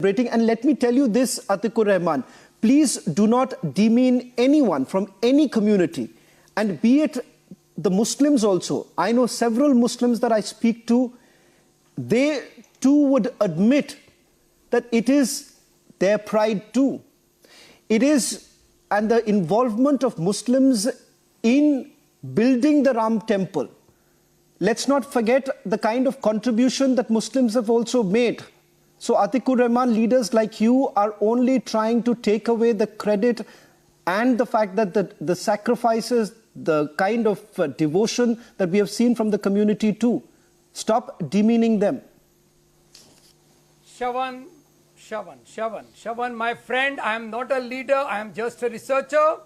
And let me tell you this, Atikur Rahman, please do not demean anyone from any community, and be it the Muslims also. I know several Muslims that I speak to, they too would admit that it is their pride too. It is, and the involvement of Muslims in building the Ram temple. Let's not forget the kind of contribution that Muslims have also made. So Atikur Rahman, leaders like you are only trying to take away the credit and the fact that the sacrifices, the kind of devotion that we have seen from the community too. Stop demeaning them. Shavan, my friend, I am not a leader, I am just a researcher.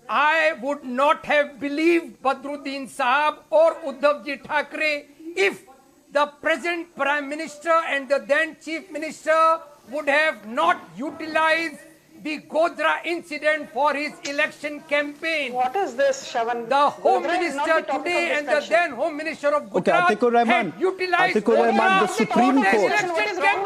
I would not have believed Badruddin Sahab or Uddhav Ji Thackeray if the present Prime Minister and the then Chief Minister would have not utilized the Godhra incident for his election campaign. What is this, Shavan? The Home Minister today and the then Home Minister of Gujarat had utilized the Supreme Court.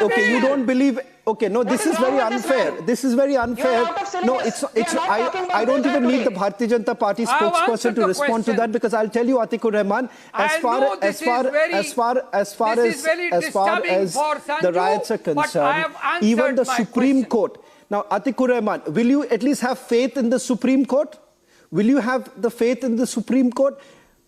Okay, you don't believe... Okay, no, this is very unfair. This is very unfair. No, I don't even need the Bharatiya Janata Party spokesperson to respond to that, because I'll tell you, Atikur Rahman, as far as the riots are concerned, even the Supreme Court. Now, Atikur Rahman, will you at least have faith in the Supreme Court? Will you have the faith in the Supreme Court?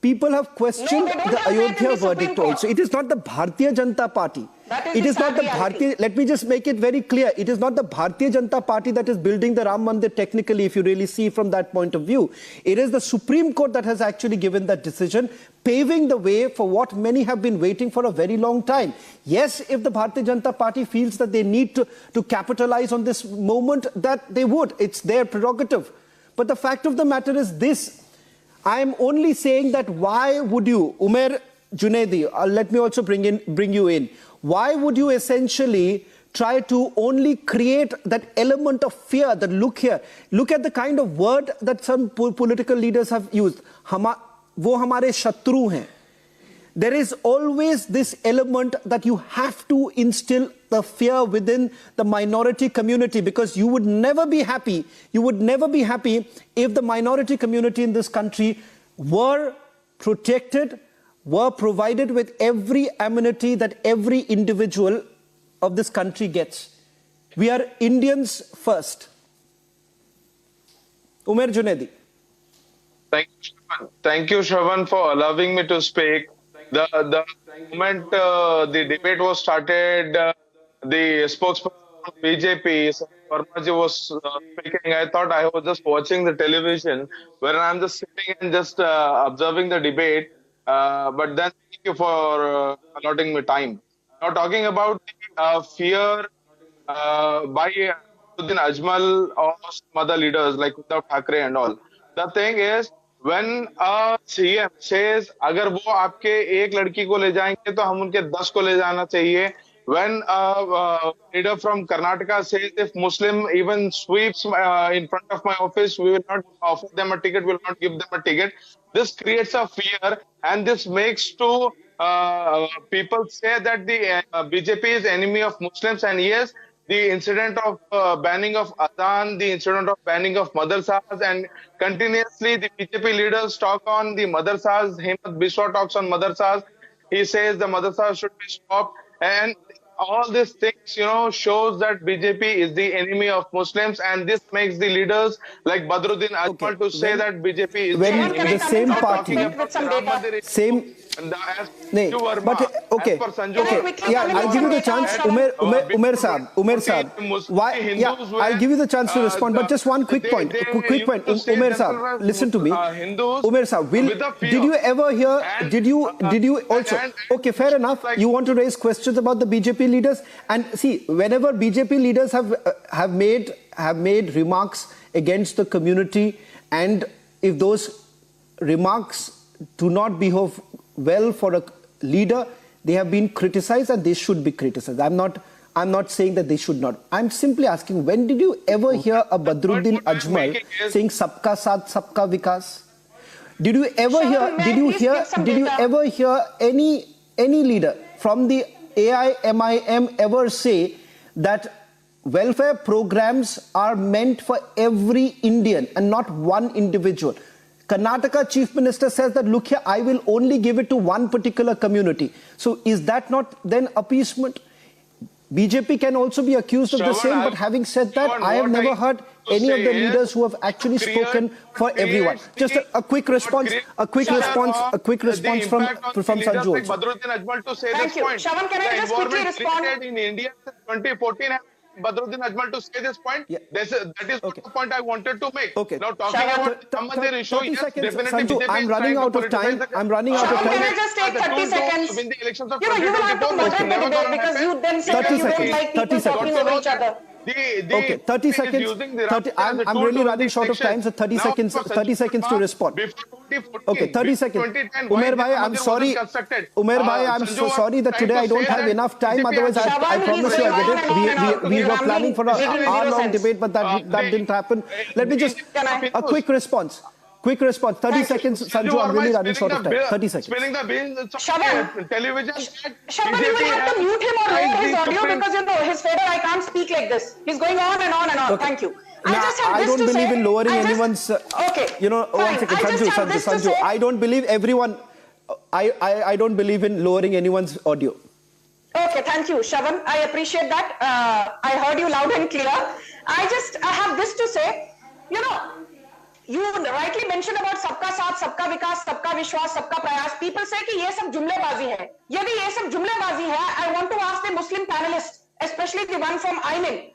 People have questioned the Ayodhya verdict also. It is not the Bharatiya Janata Party. It is not the Bharatiya... Let me just make it very clear. It is not the Bharatiya Janata Party that is building the Ram Mandir technically, if you really see from that point of view. It is the Supreme Court that has actually given that decision, paving the way for what many have been waiting for a very long time. Yes, if the Bharatiya Janata Party feels that they need to capitalize on this moment, that they would. It's their prerogative. But the fact of the matter is this. I am only saying that why would you, Umer Junaidi, let me also bring you in. Why would you essentially try to only create that element of fear that look here? Look at the kind of word that some political leaders have used. Wo hamare shatru hain. There is always this element that you have to instill the fear within the minority community, because you would never be happy. You would never be happy if the minority community in this country were protected, were provided with every amenity that every individual of this country gets. We are Indians first. Umer Junaidi. Thank you, Shravan, for allowing me to speak. The moment the debate was started, the spokesperson of BJP, Vermaji, was speaking. I thought I was just watching the television, where I'm just sitting and just observing the debate. But then thank you for allotting me time. Now, talking about fear by Badruddin Ajmal or some other leaders like Uddhav Thackeray and all. The thing is, when a CM says, अगर वो आपके एक लड़की को ले जाएंगे तो हम उनके 10 को ले जाना चाहिए. When a leader from Karnataka says, if Muslim even sweeps in front of my office, we will not offer them a ticket, we will not give them a ticket. This creates a fear, and this makes to people say that the BJP is enemy of Muslims. And yes, the incident of banning of Adhan, the incident of banning of madrasas, and continuously the BJP leaders talk on the madrasas. Hemant Biswa talks on madrasas. He says the madrasas should be stopped. And all these things, shows that BJP is the enemy of Muslims, and this makes the leaders like Badruddin Ajmal to say that BJP is the enemy. The same party, same... But okay, I'll give you the chance, Umer Saab. Why? Yeah, I'll give you the chance to respond. But just one quick point. Umer Saab, listen to me. Umer Saab, did you ever hear? Did you also? Okay, fair enough. You want to raise questions about the BJP leaders, and see, whenever BJP leaders have made remarks against the community, and if those remarks do not behave well for a leader, they have been criticized, and they should be criticized. I'm not saying that they should not. I'm simply asking, when did you ever hear a Badruddin Ajmal saying "Sabka Saath, Sabka Vikas"? Did you ever hear any leader from the AIMIM ever say that welfare programs are meant for every Indian and not one individual. Karnataka Chief Minister says that, look here, I will only give it to one particular community. So is that not then appeasement? BJP can also be accused of the same, but having said that, I have never heard any of the leaders who have actually spoken for everyone. Just a quick response, a quick response from Sanju also. Thank you. Shravan, can I just quickly respond? In India, 2014, Badruddin Ajmal to say this point. Yeah. That is the point I wanted to make. Okay. Now talking about Ram Mandir issue, 30 yes, seconds, definitely Sanju, BJP I'm is running trying out to of time. politicize I'm running out of Shravan, time. can I just take 30 seconds? Win the elections of You will have to moderate the debate because you then say that you don't like people talking over each other. Okay, 30 seconds. I'm really running short of time, so 30 seconds to respond. Okay, 30 seconds. Umair Bhai, I'm sorry. Umair Bhai, I'm so sorry that today I don't have enough time. Otherwise, I promise you I get it. We were planning for an hour-long debate, but that didn't happen. Let me just a quick response. Quick response. 30 seconds, Sanju. I'm really running short of time. 30 seconds. Spilling the beans. Shravan, Television. Shravan, you will have to mute him or lower his audio because you know his fader. I can't speak like this. He's going on and on and on. Okay. Thank you. I don't believe in lowering anyone's. Okay. You know, one second, Sanju. I don't believe everyone. I don't believe in lowering anyone's audio. Okay, thank you, Shravan. I appreciate that. I heard you loud and clear. I have this to say. You know, you rightly mentioned about सबका साथ, सबका विकास, सबका विश्वास, सबका प्रयास. People say कि ये सब जुमलेबाजी है. यदि ये सब जुमलेबाजी है, I want to ask the Muslim panelists, especially the one from INDI.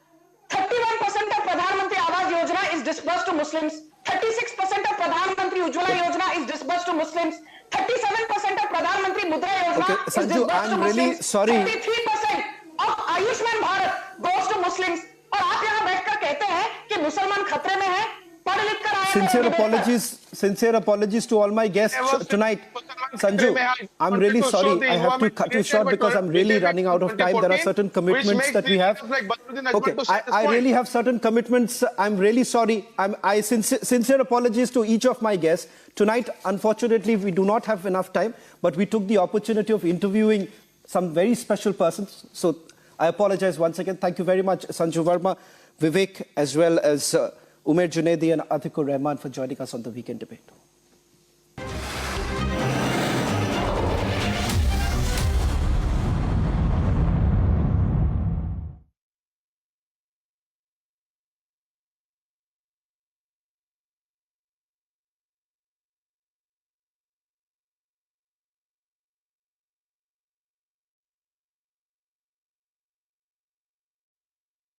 31% of Pradhan Mantri Awas Yojana is disbursed to Muslims. 36% of Pradhan Mantri Ujjwala Yojana is disbursed to Muslims. 37% of Pradhan Mantri Mudra Yojana is Sanju, disbursed to I'm really Muslims. sorry. 33% of Ayushman Bharat goes to Muslims. और आप यहाँ बैठकर कहते हैं कि मुसलमान खतरे में हैं. Sincere apologies to all my guests tonight. Sanju, I'm really sorry. I have to cut you short because I'm really running out of time. There are certain commitments that we have. Okay, I really have certain commitments. I'm really sorry. Sincere apologies to each of my guests. Tonight, unfortunately, we do not have enough time, but we took the opportunity of interviewing some very special persons. So I apologize once again. Thank you very much, Sanju Verma, Vivek, as well as Umair Junaidi and Atikur Rahman for joining us on the Weekend Debate.